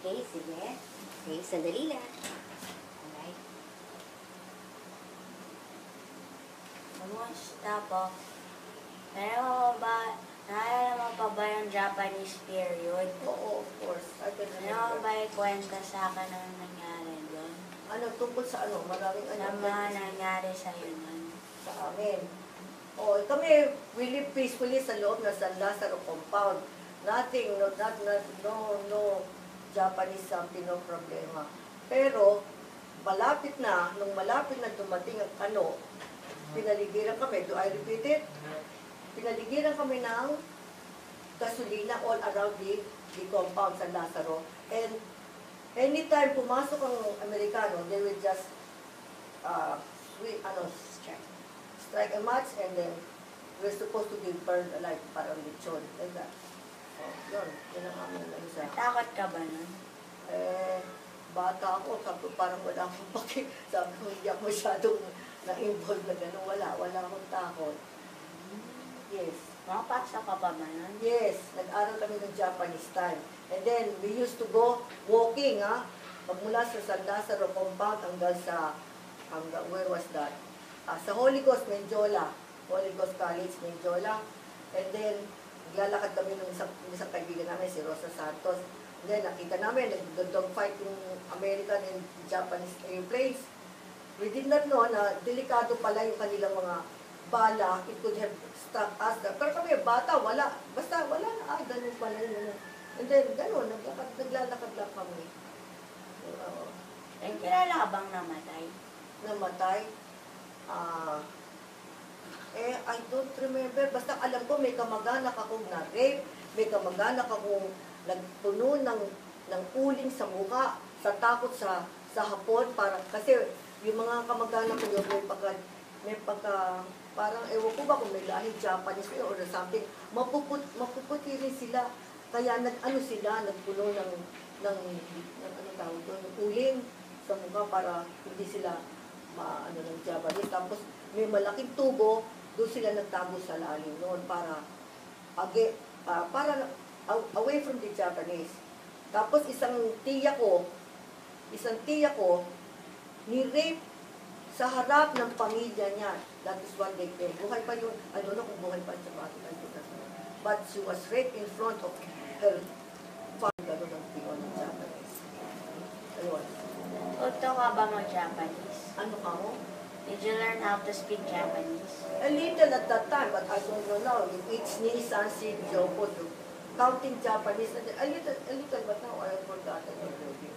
Okay, sige. Okay, sandali lang. Alright. Kamusta po? Naalala mo pa ba yung Japanese period? Oo, of course. I can Ano remember. ba ikwenta sa akin ang nangyari doon? Ano, tungkol sa ano? Maraming Sa mga nangyari sa'yo nun? sa amin. Oh, kami, we live peacefully sa loob ng San Lazaro compound. Nothing, no Japanese something, no problema. Pero, nung malapit na dumating ang kano, pinaligiran kami, do I repeat it? Pinaligiran kami ng gasolina all around the compound San Lazaro. And anytime pumasok ang Amerikano, they will just strike a match, and then we're supposed to be burned alive, parang lechon, like that. Oh, yun ang aming isa. Natakot ka ba nun? Bata ako, sabi ko, parang wala akong paki. Sabi ko, hindi ako masyadong na-involved na gano'n. Wala akong takot. Yes. Makapasa ka pa ba nun? Yes, nag-aral kami ng Japanese time. And then, we used to go walking, magmula sa San Lazaro compound hanggang where was that? Sa Holy Ghost, Menjola. Holy Ghost College, Menjola. And then, naglalakad kami ng isang kaibigan namin, si Rosa Santos. And then, nakita namin, nag-dogfight yung American and Japanese airplanes. We did not know na delikado pala yung kanilang mga bala. It could have struck us. Pero kami, bata, wala. Basta, wala na. Ganun pala yun. And then, ganun, naglalakad lang kami. Yung kilala ka bang namatay? Namatay? I don't remember. Basta alam ko, may kamag-anak akong na-rape. May kamag-anak akong nagpuno ng uling sa mukha, sa takot sa hapon. Kasi yung mga kamag-anak ko yun, may pagka, parang ewan ko ba kung may lahi Japanese or something, mapuputi rin sila. Kaya nagpuno ng ano tawag doon, uling sa mukha para hindi sila ng Japanese. Tapos may malaking tubo, doon sila nagtago sa lalim noon para away from the Japanese. Tapos isang tiya ko, ni-rape sa harap ng pamilya niya. That is what they claim. Buhay pa yun. I don't know kung buhay pa siya. But she was raped in front of her father. Gano'n ang tingin ng Japanese. Ayun. Tuto ka ba mag-Japanese? Ano ka mo? Did you learn how to speak Japanese? A little at that time, but I don't know now. It's Nissan, Joko, counting Japanese. A little, but now I have forgotten already.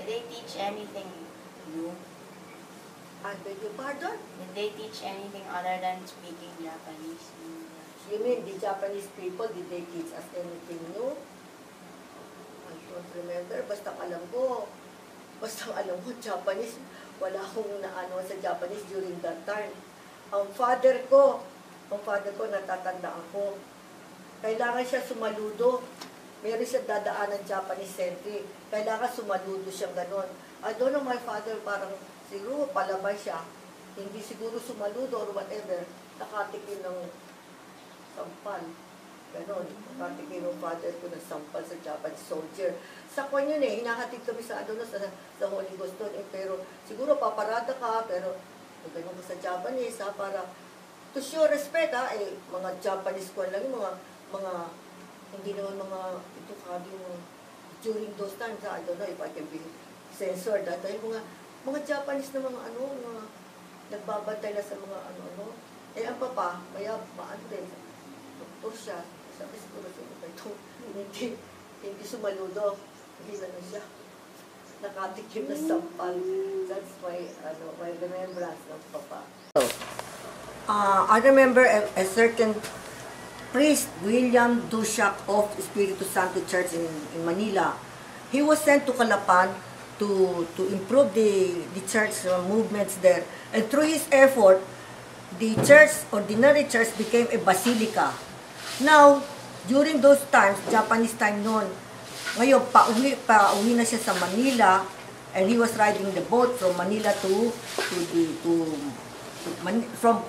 Did they teach anything new? I beg your pardon? Did they teach anything other than speaking Japanese? You mean the Japanese people, did they teach us anything new? I don't remember. Basta alam ko, Japanese, wala akong naano sa Japanese during that time. Ang father ko, natatanda ako, kailangan siya sumaludo. Meron siya dadaan ng Japanese sentry. Kailangan sumaludo siya ganon. I don't know, my father parang siguro palabay siya. Hindi siguro sumaludo or whatever. Nakatikim ng sampal. Ganon. Nakatikim ng father ko ng sampal sa Japanese soldier. Sa kwan yun hinahatid kami sa Holy Ghost doon. Pero siguro paparada ka, pero ganun ka sa Japanese, para to show respect, mga Japanese kwan lang, yung mga hindi naman ito yung during those times, I don't know if I can be censored, dahil mga Japanese na mga nagbabantay na sa mga ang papa, din, doktor siya, sabi siguro ito, hindi sumaludo, hindi ganun siya, nakatikim na sampal. That's my remembrance ng papa. I remember a certain priest, William Dushak of Espiritu Santo Church in Manila. He was sent to Calapan to improve the church movements there. And through his effort, the church, ordinary church, became a basilica. Now, during those times, Japanese time noon, ngayon, pauwi na siya sa Manila, and he was riding the boat from Manila from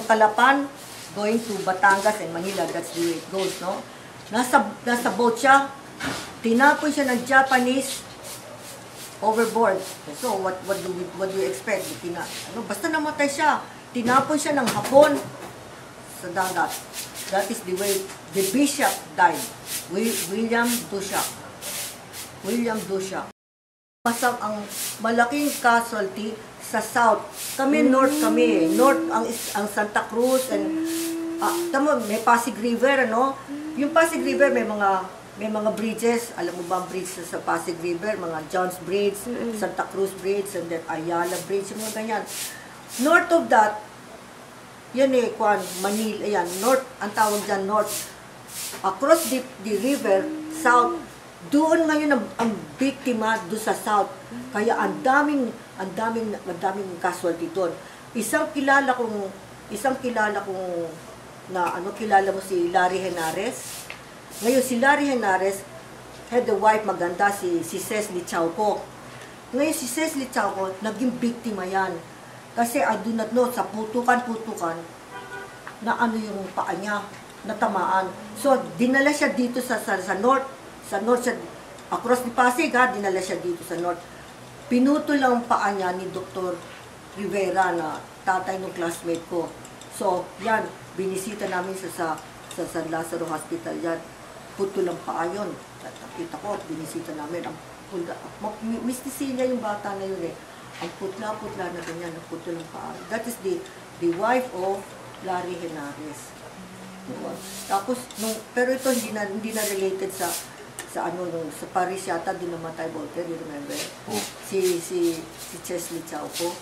Calapan, going to Batangas and Manila. That's the way it goes, no? Nasa boat siya, tinapon siya ng Japanese overboard. So, what do you expect? Basta namatay siya. Tinapon siya ng Hapon sa dagat. That is the way the bishop died. William Dushak. William Dushak. Pasang ang malaking casualty sa south. Kami north kami. North ang Santa Cruz and tama, may Pasig River, ano? Yung Pasig River may mga bridges. Alam mo ba ang bridge sa Pasig River? Mga John's Bridge, Santa Cruz Bridge, and then Ayala Bridge, yung mga ganyan. North of that, yan Manila, yan, north, ang tawag dyan, north. Across the river, south, doon ngayon ang biktima doon sa south. Kaya ang daming casualty doon. Isang kilala kong kilala mo si Larry Henares. Ngayon si Larry Henares had a wife maganda si Cecily Chauco. Ngayon si Cecily Chauco naging biktima yan. Kasi I do not know, sa putukan na yung paa niya, natamaan. So, dinala siya dito sa north. Sa north siya, across the Pasig dinala siya dito sa north. Pinutol ang paa niya ni Dr. Rivera na tatay ng classmate ko. So, yan, binisita namin sa San Lazaro Hospital yan. Putol ang paa yun. Kita ko, binisita namin. Mysticia yung bata na yun eh. Ang putla-putla na ganyan, ang putol ang paa. That is the wife of Larry Henares. Tapos, pero ito hindi na related sa Paris yata, din namatay Voltaire, you remember? Oh. Si Chesley Chauco.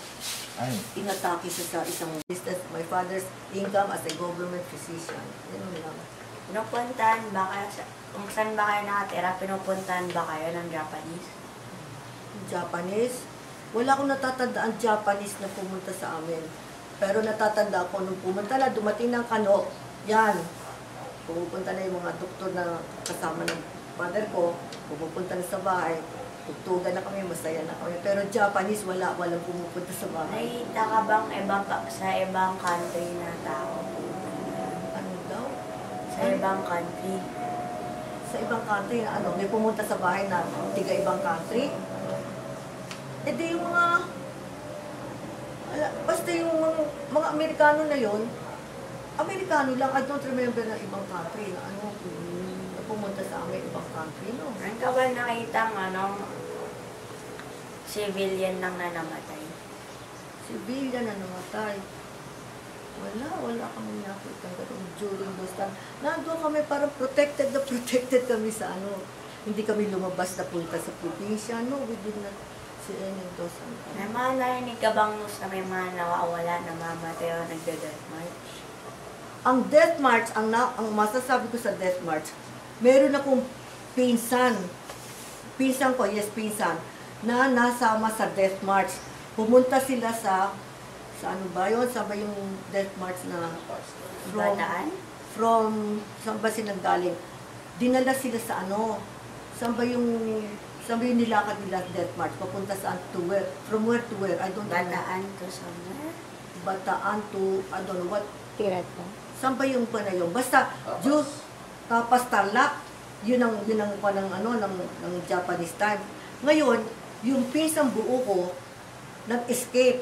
Inatake siya sa isang business. My father's income as a government physician. Yun lang. Pinupuntahan ba kayo, kung saan ba kayo nakatira, pinupuntahan ba kayo ng Japanese? Japanese? Wala akong natatandaan Japanese na pumunta sa amin. Pero natatanda ko nung pumunta na, dumating ng Kano, yan. Pumupunta na yung mga doktor na kasama ng father ko, pumupunta na sa bahay, tugtugan na kami, masaya na kami. Pero Japanese, walang pumupunta sa bahay. Nakita ka bang sa ibang country na tao? Ano daw? Sa ibang country? Sa ibang country na may pumunta sa bahay na tiga ibang country? E di yung basta yung mga Amerikano na yon, Amerikano lang, I don't remember ng ibang country na pumunta sa amin ibang country, no? Ano ka ba nakita civilian lang na namatay? Civilian na namatay. Wala kami nakita during those time. Nandun kami parang protected kami sa hindi kami lumabas na punta sa probinsya, no? We did not see any of those. May mga narinig ka bang sa may mga nawawala, namamatay o nagda-death march? Ang death march, ang masasabi ko sa death march, meron akong pinsan ko, na nasama sa death march. Pumunta sila sa ano ba yun? Saan ba yung death march na saan ba silang galing? Dinala sila sa saan ba yung nilakad nila death march? Papunta saan? To where? From where to where? I don't know. Bataan to somewhere? Bataan to, I don't know what. Tirata. Saan ba yung pa na yun? Basta, Tapas Tarlac, yun ang ng Japanese time. Ngayon, yung pinsang buo ko, nag-escape.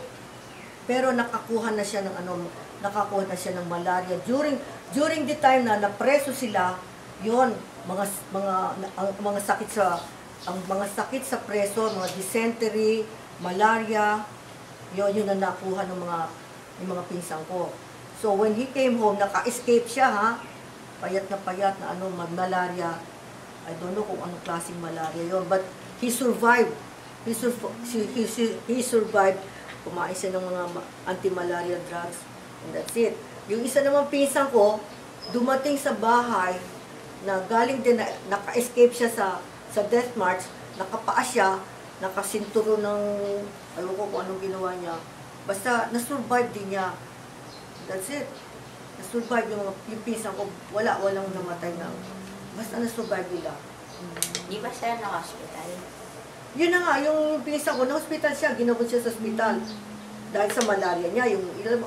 Pero nakakuha na siya ng malaria. During the time na napreso sila, yun, mga sakit sa preso, mga dysentery, malaria, yun ang nakuha ng mga pinsang ko. So when he came home, naka-escape siya, payat na malaria. I don't know kung anong klaseng malaria yun, but he survived. He survived. Kumain siya ng mga anti-malaria drugs, and that's it. Yung isa naman pinsang ko, dumating sa bahay, na galing din, naka-escape siya sa death march, nakapaa siya, nakasinturo ng, ayaw ko kung anong ginawa niya. Basta, na-survive din niya. That's it. Na-survive yung pinsang ko, walang namatay na. Basta na-survive nila. Di ba siya na-hospital? Yun na nga, yung pinsan ko, na-hospital siya, ginabot siya sa hospital. Dahil sa malaria niya,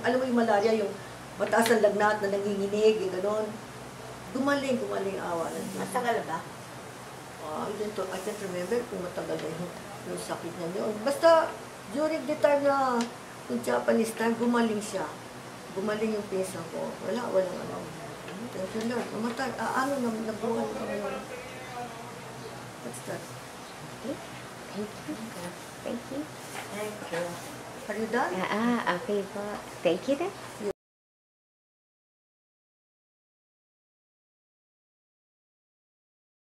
alam mo yung malaria, yung mataas ang lagnat na nanginginig, yung gano'n. Gumaling awa. Matagal ba? I can't remember kung matagal na yung sakit niya yun. Basta, during the time na yung Japanese time, gumaling siya. Gumaling yung pesa ko. Walang ano. Thank you, Lord. Namatay. Nabuhay ko ngayon. What's that? Okay. Thank you. Thank you. Thank you. Are you done? Okay po. Thank you then.